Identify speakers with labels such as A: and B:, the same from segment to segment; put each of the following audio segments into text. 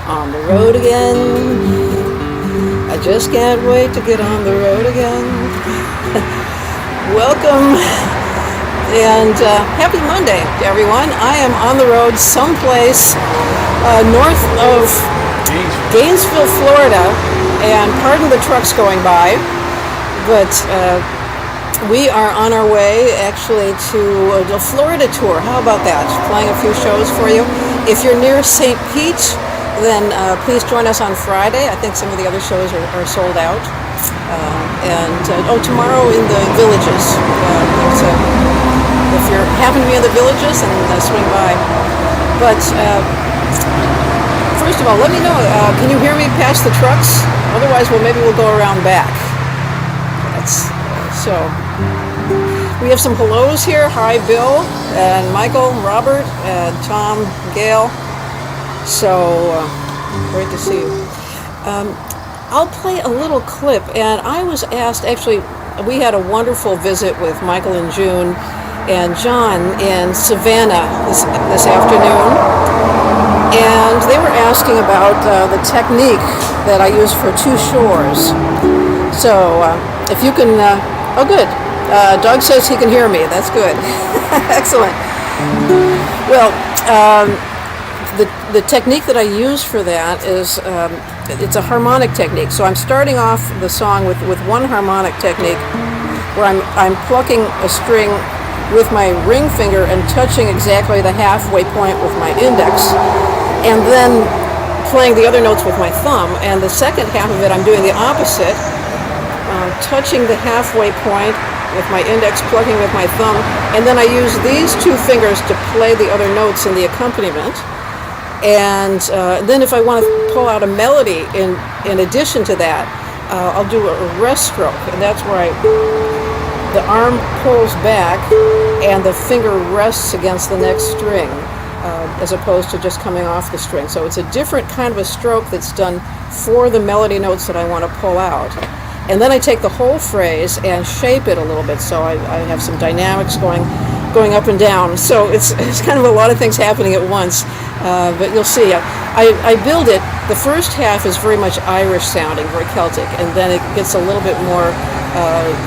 A: On the road again. I just can't wait to get on the road again. Welcome and happy Monday to everyone. I am on the road someplace north of Gainesville, Florida, and pardon the trucks going by, but we are on our way actually to a Florida tour. How about that? Playing a few shows for you. If you're near St. Pete, then please join us on Friday. I think some of the other shows are sold out. Tomorrow in the Villages. If you happen to be in the Villages, then swing by. But first of all, let me know, can you hear me past the trucks? Otherwise, maybe we'll go around back. That's so. We have some hellos here. Hi, Bill and Michael, Robert, and Tom, Gail. So great to see you. I'll play a little clip, and I was asked, actually, we had a wonderful visit with Michael and June and John in Savannah this afternoon, and they were asking about the technique that I use for Two Shores. So if you can, oh good, Doug says he can hear me, that's good. Excellent. Well, the technique that I use for that is, it's a harmonic technique. So I'm starting off the song with one harmonic technique where I'm plucking a string with my ring finger and touching exactly the halfway point with my index, and then playing the other notes with my thumb. And the second half of it, I'm doing the opposite, touching the halfway point with my index, plucking with my thumb, and then I use these two fingers to play the other notes in the accompaniment. And then if I want to pull out a melody in addition to that, I'll do a rest stroke, and that's where the arm pulls back and the finger rests against the next string, as opposed to just coming off the string. So it's a different kind of a stroke that's done for the melody notes that I want to pull out. And then I take the whole phrase and shape it a little bit, so I have some dynamics going up and down. So it's kind of a lot of things happening at once, but you'll see. I build it, the first half is very much Irish sounding, very Celtic, and then it gets a little bit more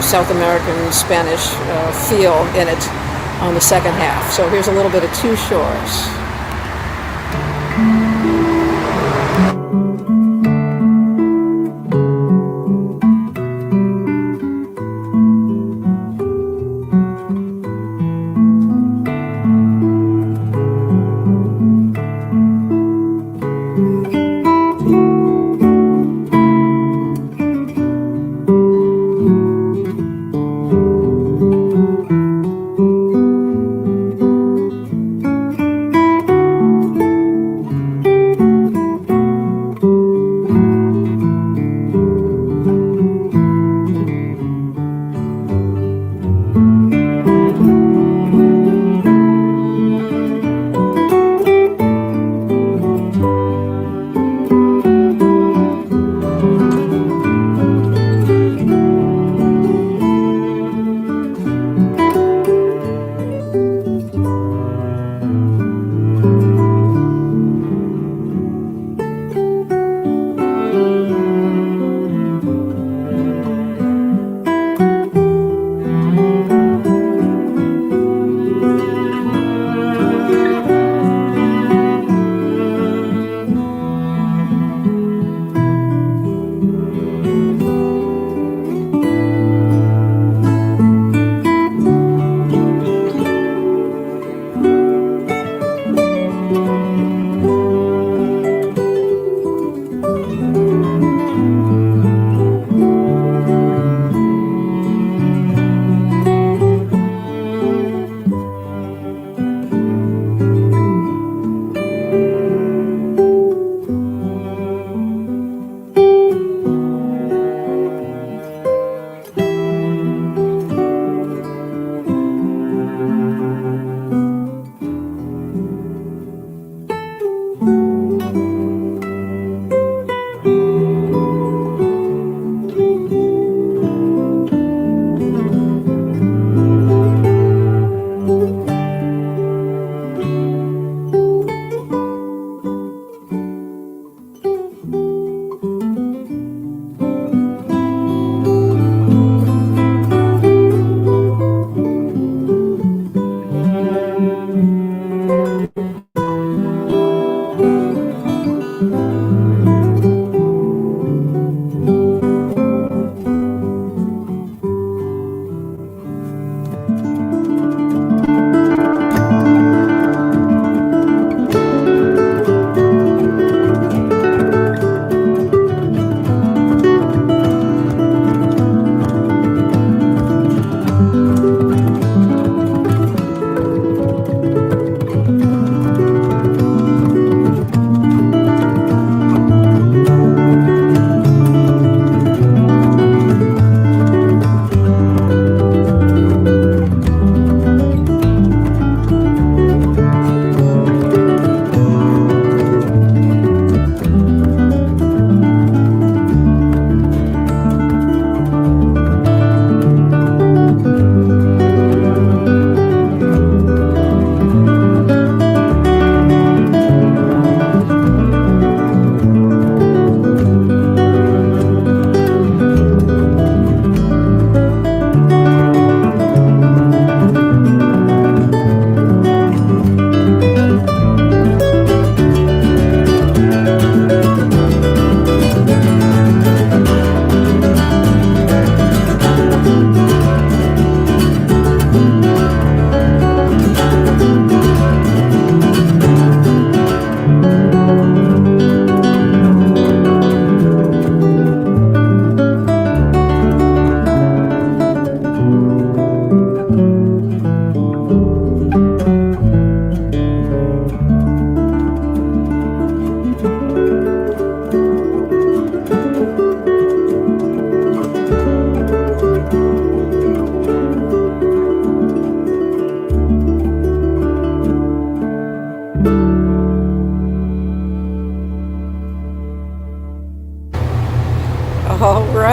A: South American, Spanish feel in it on the second half. So here's a little bit of Two Shores.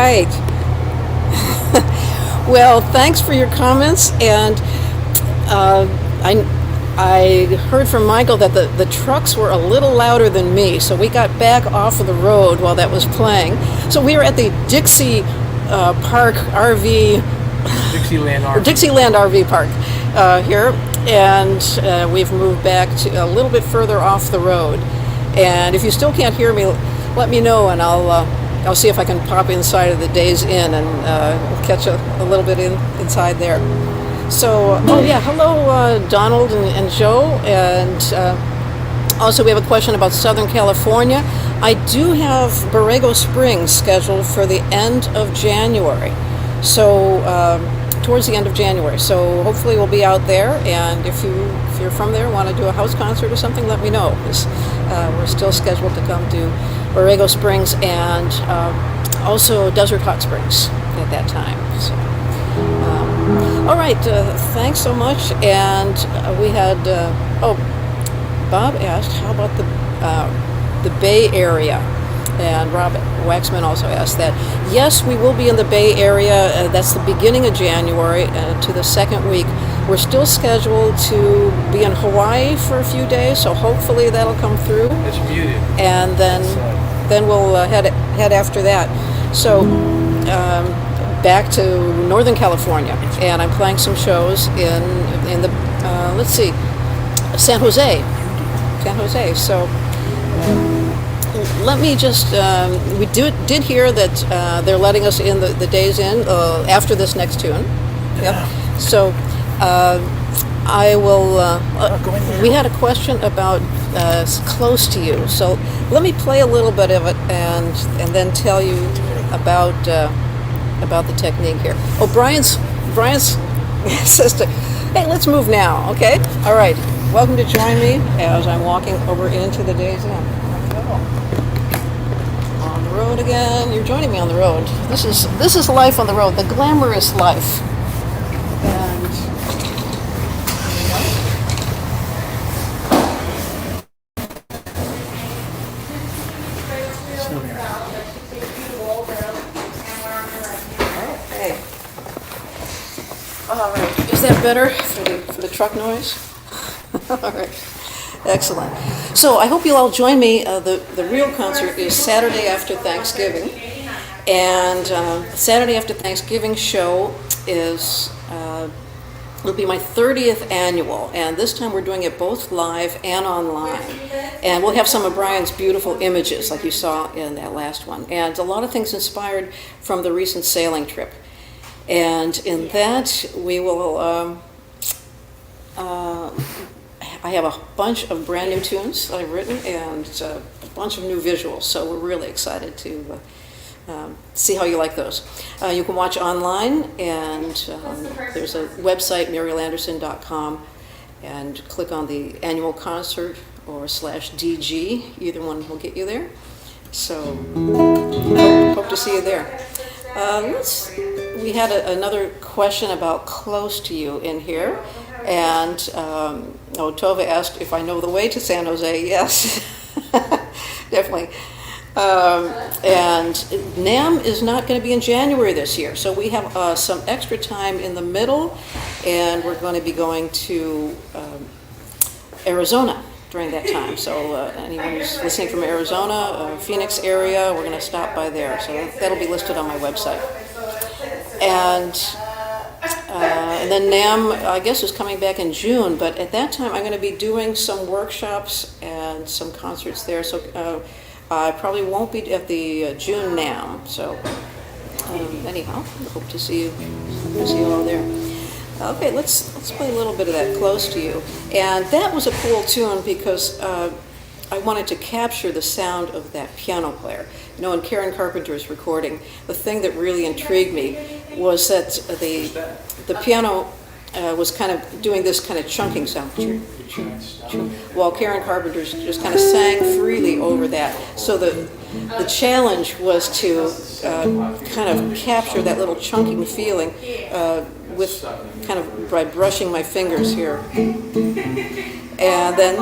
A: right. Well, thanks for your comments, and uh, I heard from Michael that the trucks were a little louder than me, so we got back off of the road while that was playing. So we were at the Dixie Park RV, Dixieland RV Park here, and we've moved back to a little bit further off the road. And if you still can't hear me, let me know, and I'll see if I can pop inside of the Days Inn and catch a little bit inside there. So, oh yeah, hello Donald and Joe, and also we have a question about Southern California. I do have Borrego Springs scheduled for the end of January, so towards the end of January. So hopefully we'll be out there, and if you're from there, want to do a house concert or something, let me know. We're still scheduled to come to Borrego Springs and also Desert Hot Springs at that time. So, all right, thanks so much. And we had Bob asked, how about the Bay Area? And Rob Waxman also asked that. Yes, we will be in the Bay Area. That's the beginning of January to the second week. We're still scheduled to be in Hawaii for a few days, so hopefully that'll come through.
B: It's muted.
A: And then we'll head after that. So back to Northern California, and I'm playing some shows in the let's see, San Jose. So. Let me just, we did hear that they're letting us in the Days Inn after this next tune. Yep. So I will, we had a question about Close to You. So let me play a little bit of it and then tell you about the technique here. Oh, Brian's sister. Hey, let's move now, okay? All right. Welcome to join me as I'm walking over into the Days Inn. On the road again. You're joining me on the road. This is life on the road, the glamorous life. And okay. All right. Is that better for the truck noise? All right. Excellent. So I hope you'll all join me. The real concert is Saturday after Thanksgiving, and Saturday after Thanksgiving show will be my 30th annual, and this time we're doing it both live and online. And we'll have some of Brian's beautiful images like you saw in that last one, and a lot of things inspired from the recent sailing trip. And in that we will I have a bunch of brand new tunes that I've written and a bunch of new visuals, so we're really excited to see how you like those. You can watch online, and there's a website, murielanderson.com, and click on the annual concert or /DG. Either one will get you there. So hope to see you there. We had another question about Close to You in here. And Tova asked if I know the way to San Jose. Yes, definitely. And NAMM is not going to be in January this year, so we have some extra time in the middle, and we're going to be going to Arizona during that time. So anyone who's listening from Arizona, Phoenix area, we're going to stop by there. So that'll be listed on my website. And then NAMM, I guess, is coming back in June, but at that time I'm going to be doing some workshops and some concerts there, so I probably won't be at the June NAMM. So anyhow, hope to see you all there. Okay, let's play a little bit of that Close to You. And that was a cool tune because I wanted to capture the sound of that piano player. You know, in Karen Carpenter's recording, the thing that really intrigued me was that the piano was kind of doing this kind of chunking sound, while Karen Carpenter just kind of sang freely over that. So the challenge was to kind of capture that little chunking feeling with kind of by brushing my fingers here, and then.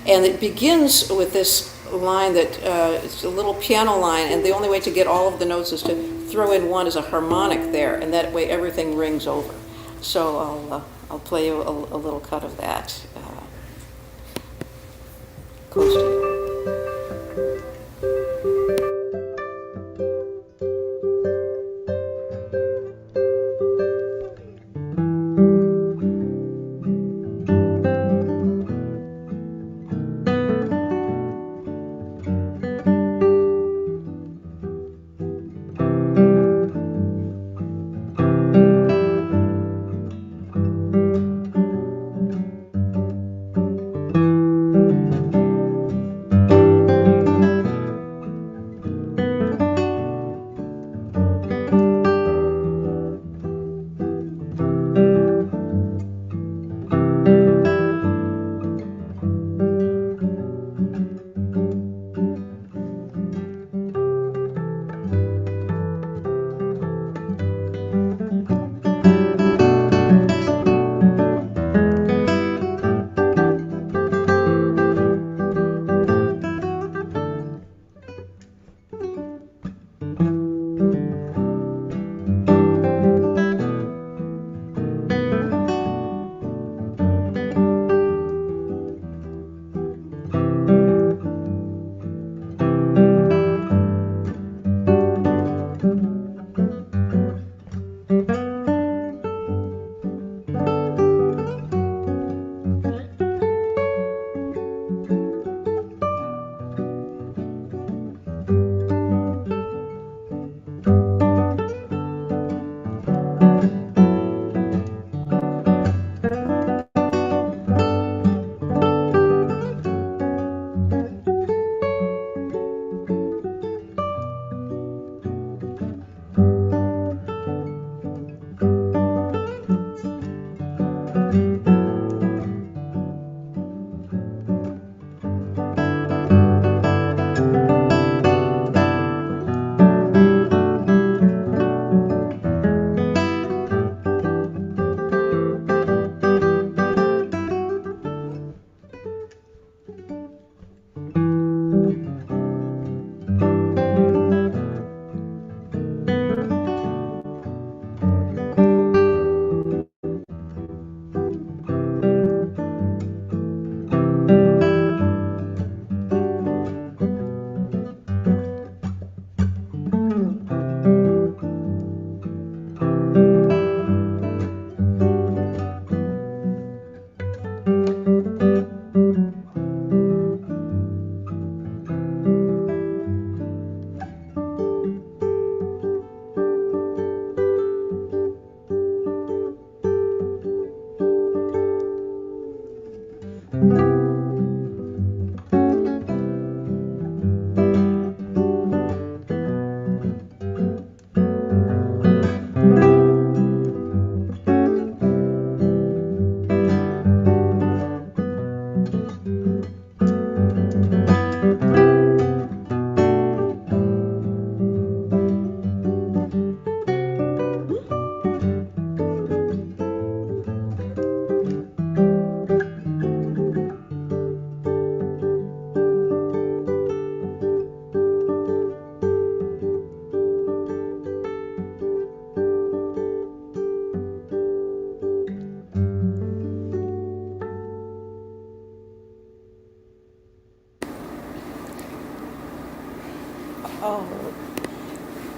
A: And it begins with this line that it's a little piano line, and the only way to get all of the notes is to throw in one as a harmonic there, and that way everything rings over. So I'll play you a little cut of that. Close to you.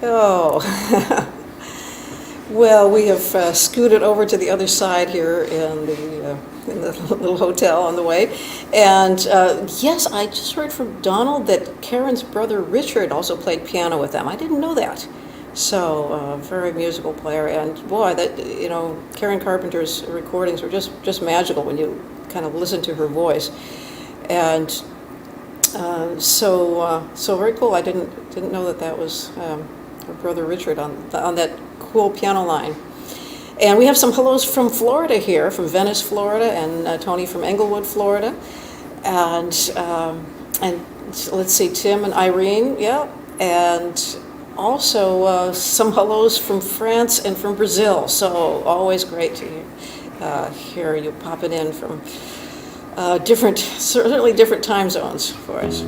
A: Oh. Well, we have scooted over to the other side here in the little hotel on the way. And yes, I just heard from Donald that Karen's brother Richard also played piano with them. I didn't know that. So, very musical player. And boy, Karen Carpenter's recordings were just magical when you kind of listen to her voice. And so very cool. I didn't know that was her brother Richard on that cool piano line. And we have some hellos from Florida here, from Venice, Florida, and Tony from Englewood, Florida. And let's see, Tim and Irene, yeah. And also some hellos from France and from Brazil. So always great to hear you popping in from certainly different time zones for us.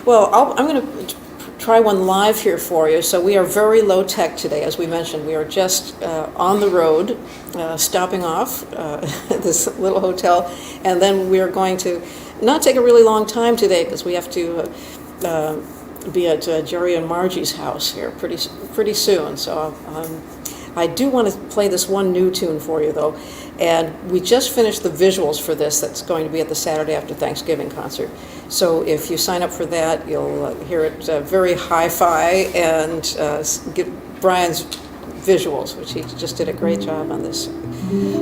A: Well, I'm going to try one live here for you. So we are very low tech today, as we mentioned. We are just on the road, stopping off at this little hotel, and then we are going to not take a really long time today because we have to be at Jerry and Margie's house here pretty soon. So I do want to play this one new tune for you, though. And we just finished the visuals for this that's going to be at the Saturday After Thanksgiving concert. So if you sign up for that, you'll hear it very hi-fi and get Brian's visuals, which he just did a great job on this.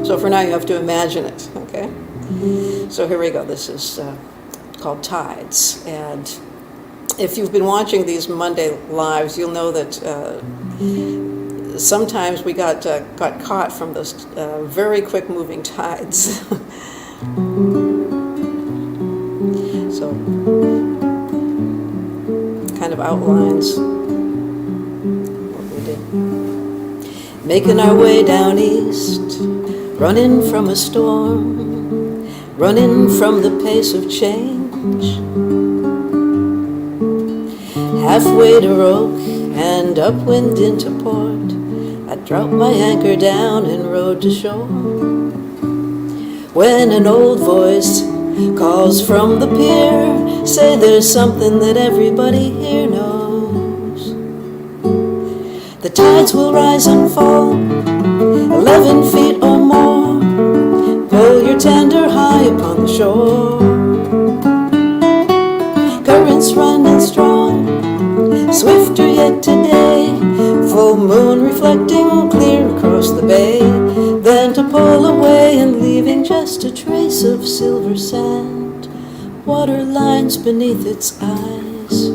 A: So for now, you have to imagine it, okay? So here we go. This is called Tides. And if you've been watching these Monday lives, you'll know that sometimes we got caught from those very quick moving tides. So kind of outlines what we did. Making our way down east, running from a storm, running from the pace of change. Halfway to Roke and upwind into port, I dropped my anchor down and rowed to shore. When an old voice calls from the pier, say there's something that everybody here knows. The tides will rise and fall 11 feet or more. Pull your tender high upon the shore. Currents running strong, swifter yet today. Full moon reflecting clear across the bay, then to pull away and leaving just a trace of silver sand, water lines beneath its eyes.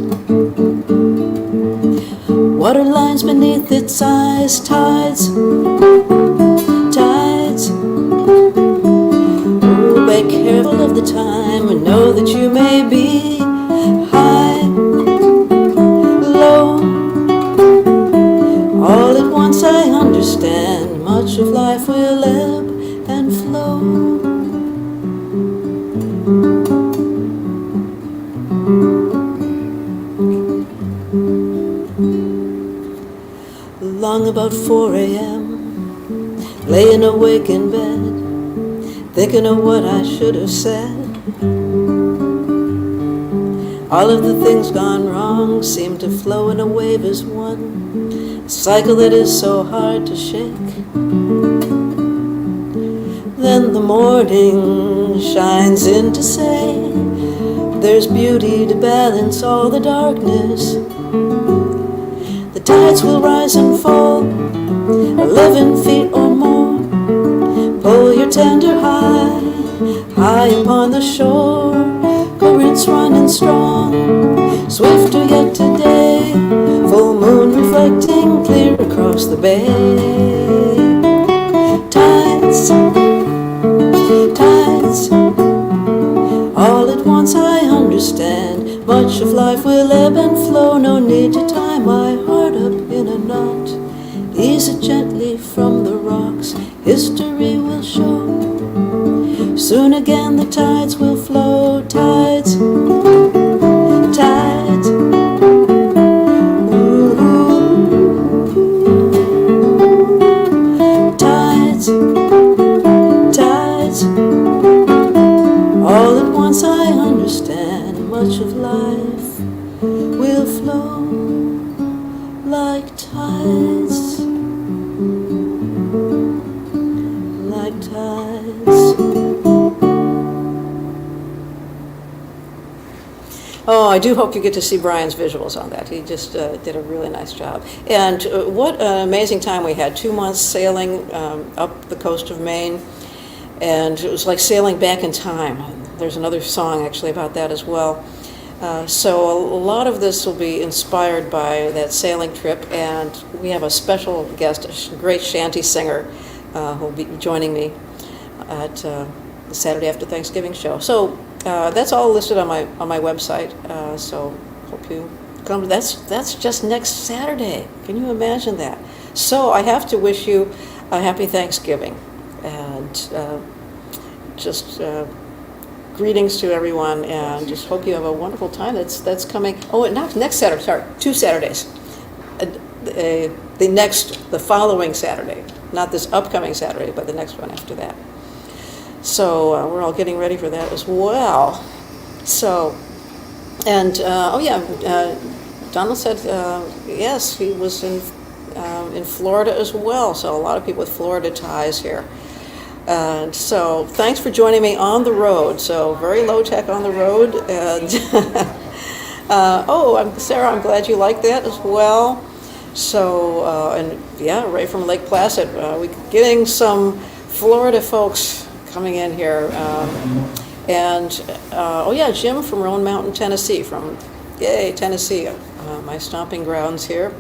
A: Water lines beneath its eyes. Tides, tides. Oh, be careful of the time and know that you may be high, low. All at once I understand, much of life will ebb and flow. Long about 4 a.m., laying awake in bed, thinking of what I should have said. All of the things gone wrong seem to flow in a wave as one, a cycle that is so hard to shake. Then the morning shines in to say there's beauty to balance all the darkness. The tides will rise and fall 11 feet or more. Pull your tender high, high upon the shore. Currents running strong, swifter yet today. Full moon reflecting clear across the bay. Tides, tides. All at once I understand, much of life will ebb and flow. No need to tie my heart up in a knot. Ease it gently from the rocks, history will show. Soon again the tides will flow. Tides, tides. Ooh, tides, tides. All at once I understand, much of life will flow like tides, like tides. Oh, I do hope you get to see Brian's visuals on that. He just did a really nice job. And what an amazing time we had. 2 months sailing up the coast of Maine. And it was like sailing back in time. There's another song actually about that as well. So a lot of this will be inspired by that sailing trip. And we have a special guest, a great shanty singer, who will be joining me at the Saturday After Thanksgiving show. So that's all listed on my website. So hope you come. That's just next Saturday. Can you imagine that? So I have to wish you a happy Thanksgiving, and just greetings to everyone, and just hope you have a wonderful time. That's coming. Oh, and not next Saturday. Sorry, 2 Saturdays. The following Saturday, not this upcoming Saturday, but the next one after that. So we're all getting ready for that as well. So, and Donald said yes, he was in Florida as well. So a lot of people with Florida ties here. And so thanks for joining me on the road. So very low tech on the road. And Sarah, I'm glad you like that as well. So, Ray from Lake Placid. We're getting some Florida folks coming in here. Jim from Roan Mountain, Tennessee, Tennessee, my stomping grounds here.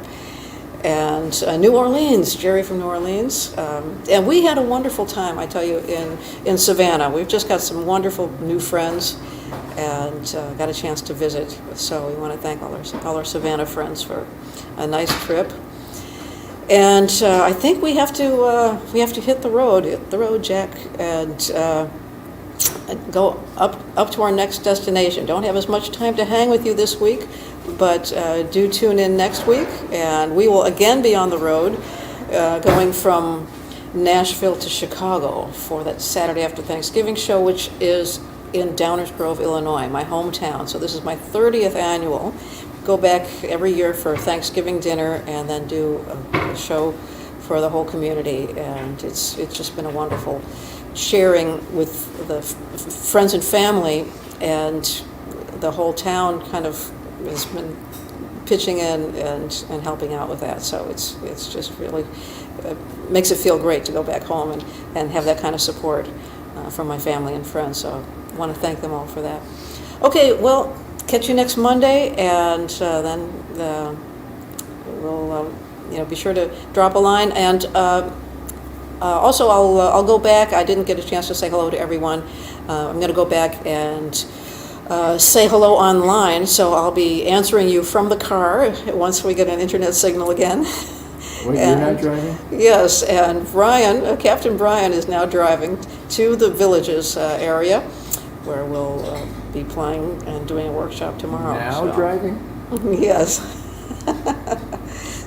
A: And New Orleans, Jerry from New Orleans. And we had a wonderful time, I tell you, in Savannah. We've just got some wonderful new friends and got a chance to visit. So we want to thank all our Savannah friends for a nice trip. And I think we have to hit the road, Jack, and go up to our next destination. Don't have as much time to hang with you this week, but do tune in next week, and we will again be on the road, going from Nashville to Chicago for that Saturday after Thanksgiving show, which is in Downers Grove, Illinois, my hometown. So this is my 30th annual. Go back every year for Thanksgiving dinner and then do a show for the whole community, and it's just been a wonderful sharing with the friends and family, and the whole town kind of has been pitching in and helping out with that. So it's just really makes it feel great to go back home and have that kind of support from my family and friends. So I want to thank them all for that. Okay, well, catch you next Monday, and then we'll be sure to drop a line. And also, I'll go back. I didn't get a chance to say hello to everyone. I'm going to go back and say hello online, so I'll be answering you from the car once we get an internet signal again.
B: Wait, you're not driving?
A: Yes, and Captain Brian is now driving to the Villages area, where we'll be playing and doing a workshop tomorrow.
B: Now driving?
A: Yes.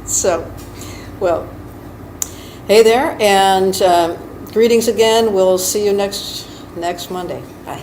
A: So, well, hey there, and greetings again. We'll see you next Monday. Bye.